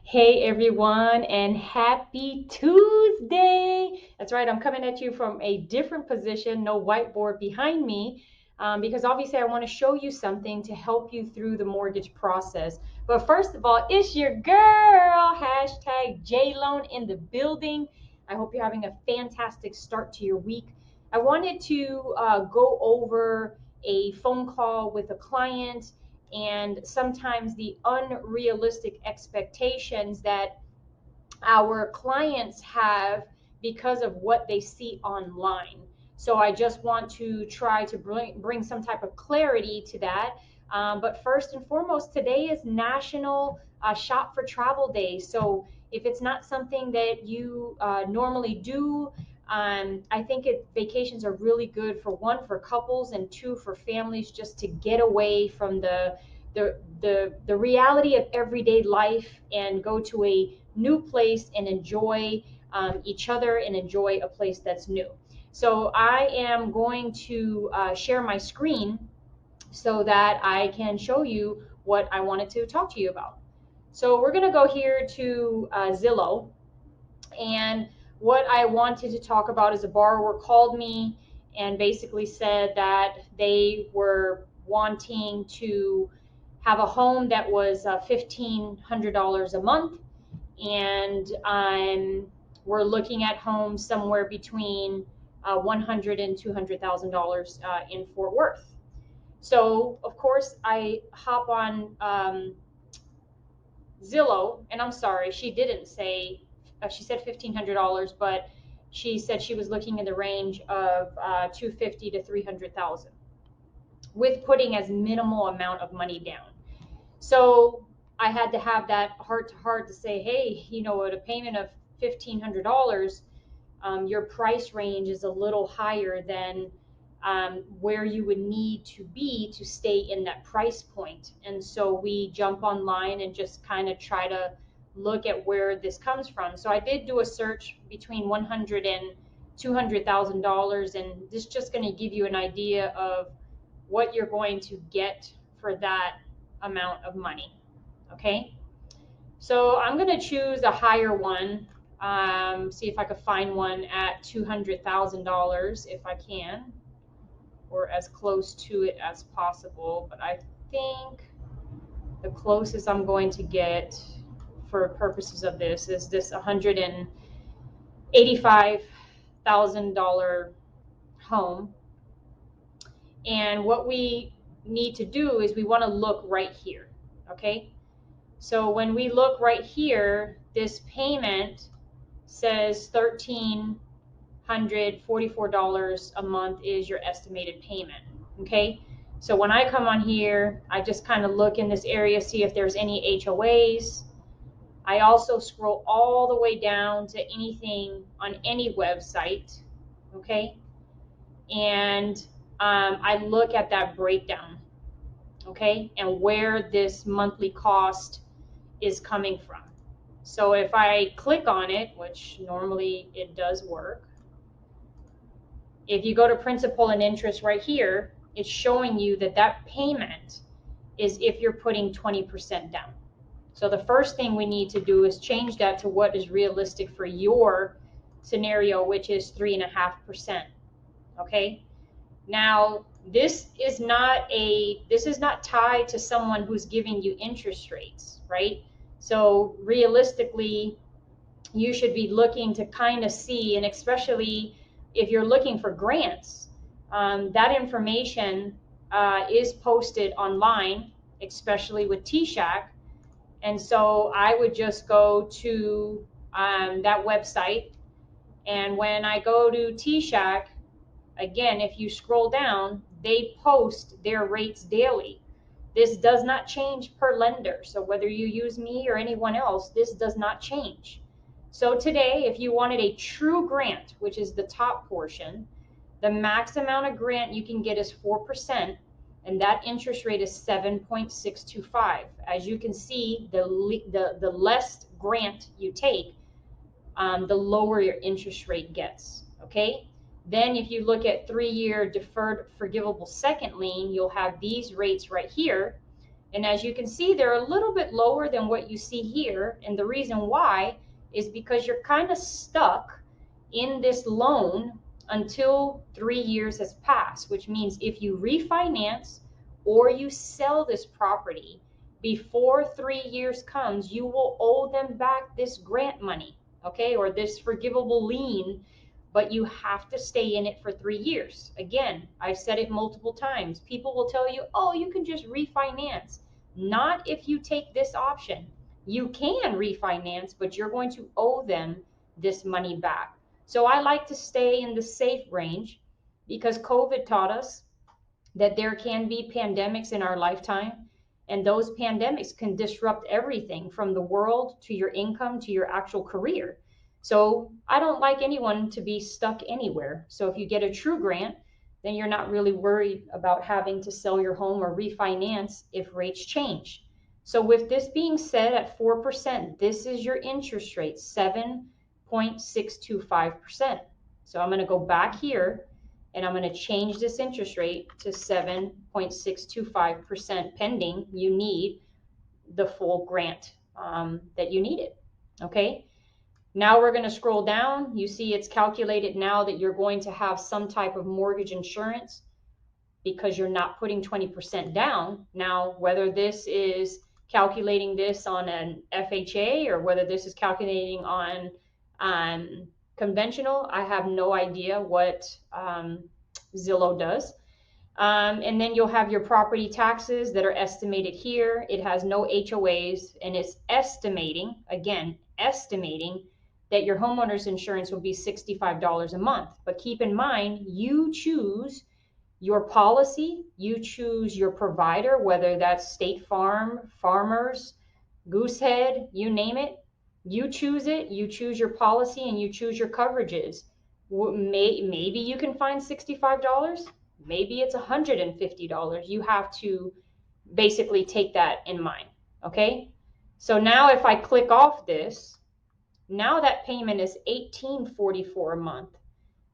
Hey everyone, and happy Tuesday. That's right, I'm coming at you from a different position, no whiteboard behind me, because obviously I want to show you something to help you through the mortgage process. But first of all, it's your girl, hashtag JLoan in the building. I hope you're having a fantastic start to your week. I wanted to go over a phone call with a client and sometimes the unrealistic expectations that our clients have because of what they see online. So I just want to try to bring some type of clarity to that. But first and foremost, today is National Shop for Travel Day. So if it's not something that you normally do, I think vacations are really good for one, for couples, and two, for families, just to get away from the reality of everyday life and go to a new place and enjoy each other and enjoy a place that's new. So I am going to share my screen so that I can show you what I wanted to talk to you about. So we're going to go here to Zillow, and what I wanted to talk about is a borrower called me and basically said that they were wanting to have a home that was $1,500 a month, and we're looking at homes somewhere between $100,000 and $200,000 in Fort Worth. So of course I hop on Zillow, and I'm sorry, she didn't say, she said $1,500, but she said she was looking in the range of 250 to 300,000 with putting as minimal amount of money down. So I had to have that heart to heart to say, hey, at a payment of $1,500, your price range is a little higher than where you would need to be to stay in that price point. And so we jump online and just kind of try to look at where this comes from. So I did do a search between $100,000 and $200,000, and this is just going to give you an idea of what you're going to get for that amount of money. Okay, so I'm going to choose a higher one. See if I could find one at $200,000 if I can, or as close to it as possible. But I think the closest I'm going to get for purposes of this is this $185,000 home. And what we need to do is we want to look right here. Okay, so when we look right here, this payment says $1,344 a month is your estimated payment. Okay, so when I come on here, I just kind of look in this area, see if there's any HOAs. I also scroll all the way down to anything on any website. Okay, and I look at that breakdown. Okay, and where this monthly cost is coming from. So if I click on it, which normally it does work, if you go to principal and interest right here, it's showing you that that payment is if you're putting 20% down. So the first thing we need to do is change that to what is realistic for your scenario, which is 3.5%. Okay. Now, this is not tied to someone who's giving you interest rates, right? So realistically, you should be looking to kind of see, and especially if you're looking for grants, that information is posted online, especially with TShack. And so I would just go to that website, and when I go to TShack, again, if you scroll down, they post their rates daily. This does not change per lender. So whether you use me or anyone else, this does not change. So today, if you wanted a true grant, which is the top portion, the max amount of grant you can get is 4%, and that interest rate is 7.625. As you can see, the less grant you take, the lower your interest rate gets. Okay. Then if you look at 3-year deferred forgivable second lien, you'll have these rates right here. And as you can see, they're a little bit lower than what you see here. And the reason why is because you're kind of stuck in this loan until 3 years has passed, which means if you refinance or you sell this property before 3 years comes, you will owe them back this grant money, okay, or this forgivable lien, but you have to stay in it for 3 years. Again, I've said it multiple times. People will tell you, oh, you can just refinance. Not if you take this option. You can refinance, but you're going to owe them this money back. So I like to stay in the safe range because COVID taught us that there can be pandemics in our lifetime, and those pandemics can disrupt everything from the world to your income to your actual career. So I don't like anyone to be stuck anywhere. So if you get a true grant, then you're not really worried about having to sell your home or refinance if rates change. So with this being said, at 4%, this is your interest rate, 7.625%. So I'm going to go back here and I'm going to change this interest rate to 7.625% pending you need the full grant that you needed. Okay. Now we're going to scroll down. You see it's calculated now that you're going to have some type of mortgage insurance because you're not putting 20% down. Now, whether this is calculating this on an FHA or whether this is calculating on conventional, I have no idea what Zillow does. And then you'll have your property taxes that are estimated here. It has no HOAs, and it's estimating, again, estimating that your homeowner's insurance will be $65 a month. But keep in mind, you choose your policy, you choose your provider, whether that's State Farm, Farmers, Goosehead, you name it. You choose it, you choose your policy, and you choose your coverages. Maybe you can find $65. Maybe it's $150. You have to basically take that in mind. Okay. So now if I click off this, now that payment is $18.44 a month.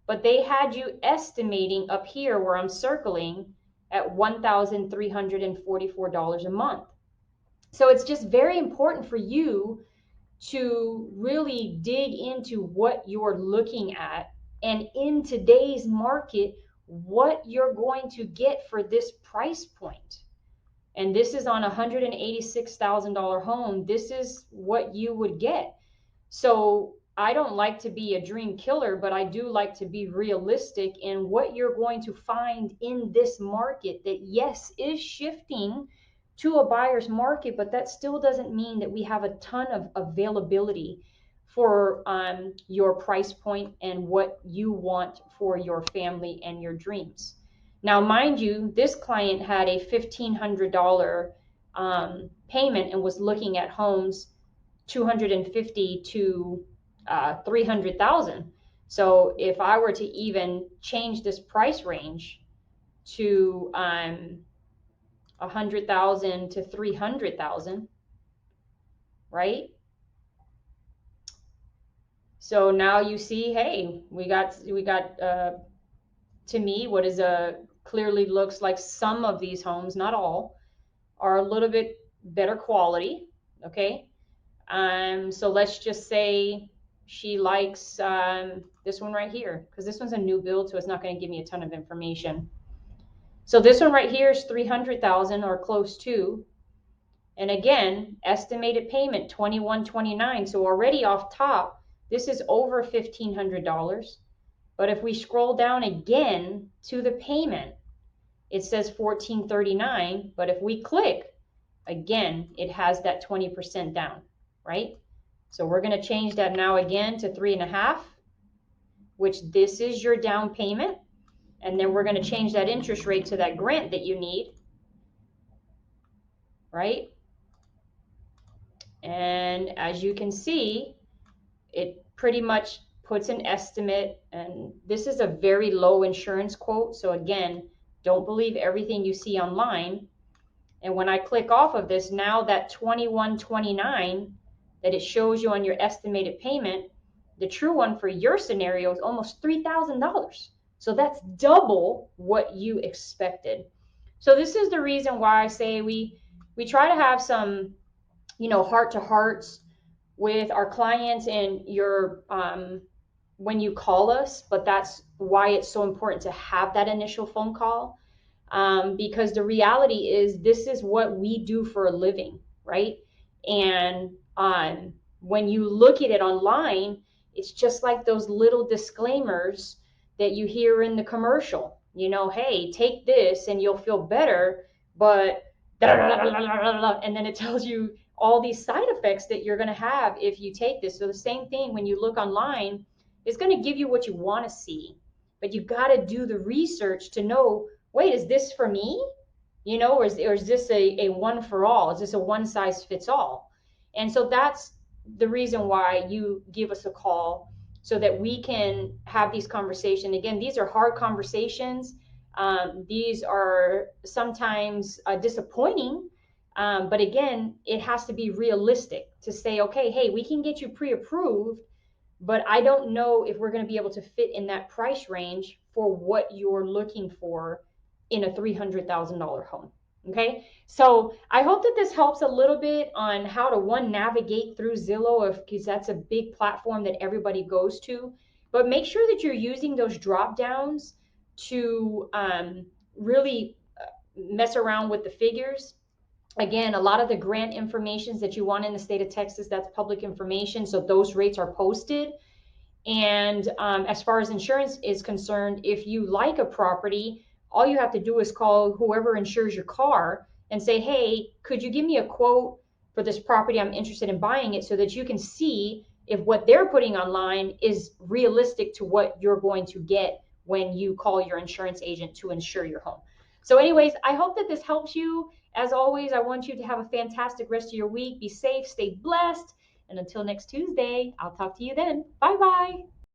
But they had you estimating up here where I'm circling at $1,344 a month. So it's just very important for you to really dig into what you're looking at, and in today's market, what you're going to get for this price point. And this is on a $186,000 home. This is what you would get. So I don't like to be a dream killer, but I do like to be realistic in what you're going to find in this market that, yes, is shifting to a buyer's market, but that still doesn't mean that we have a ton of availability for your price point and what you want for your family and your dreams. Now, mind you, this client had a $1,500 payment and was looking at homes 250 to 300,000. So if I were to even change this price range to 100,000 to 300,000, right? So now you see, hey, we got to me what is clearly looks like some of these homes, not all, are a little bit better quality. Okay. So let's just say she likes this one right here, because this one's a new build, so it's not going to give me a ton of information. So this one right here is 300,000 or close to, and again, estimated payment 2129. So already off top, this is over $1,500. But if we scroll down again to the payment, it says 1439. But if we click again, it has that 20% down, right? So we're going to change that now again to 3.5, which this is your down payment. And then we're going to change that interest rate to that grant that you need, right? And as you can see, it pretty much puts an estimate, and this is a very low insurance quote. So again, don't believe everything you see online. And when I click off of this, now that 2129 that it shows you on your estimated payment, the true one for your scenario is almost $3,000. So that's double what you expected. So this is the reason why I say we we try to have some, heart to hearts with our clients and your when you call us, but that's why it's so important to have that initial phone call, because the reality is this is what we do for a living, right? And when you look at it online, it's just like those little disclaimers that you hear in the commercial. Hey, take this and you'll feel better, but and then it tells you all these side effects that you're going to have if you take this. So the same thing when you look online, it's going to give you what you want to see, but you got to do the research to know, wait, is this for me? Or is this a one for all? Is this a one size fits all? And so that's the reason why you give us a call, so that we can have these conversations. Again, these are hard conversations. These are sometimes disappointing, but again, it has to be realistic to say, okay, hey, we can get you pre-approved, but I don't know if we're going to be able to fit in that price range for what you're looking for in a $300,000 home. Okay, so I hope that this helps a little bit on how to navigate through Zillow, because that's a big platform that everybody goes to. But make sure that you're using those drop downs to really mess around with the figures. Again, a lot of the grant informations that you want in the state of Texas, that's public information, so those rates are posted. And as far as insurance is concerned, if you like a property, all you have to do is call whoever insures your car and say, hey, could you give me a quote for this property? I'm interested in buying it, so that you can see if what they're putting online is realistic to what you're going to get when you call your insurance agent to insure your home. So anyways, I hope that this helps you. As always, I want you to have a fantastic rest of your week. Be safe, stay blessed, and until next Tuesday, I'll talk to you then. Bye bye.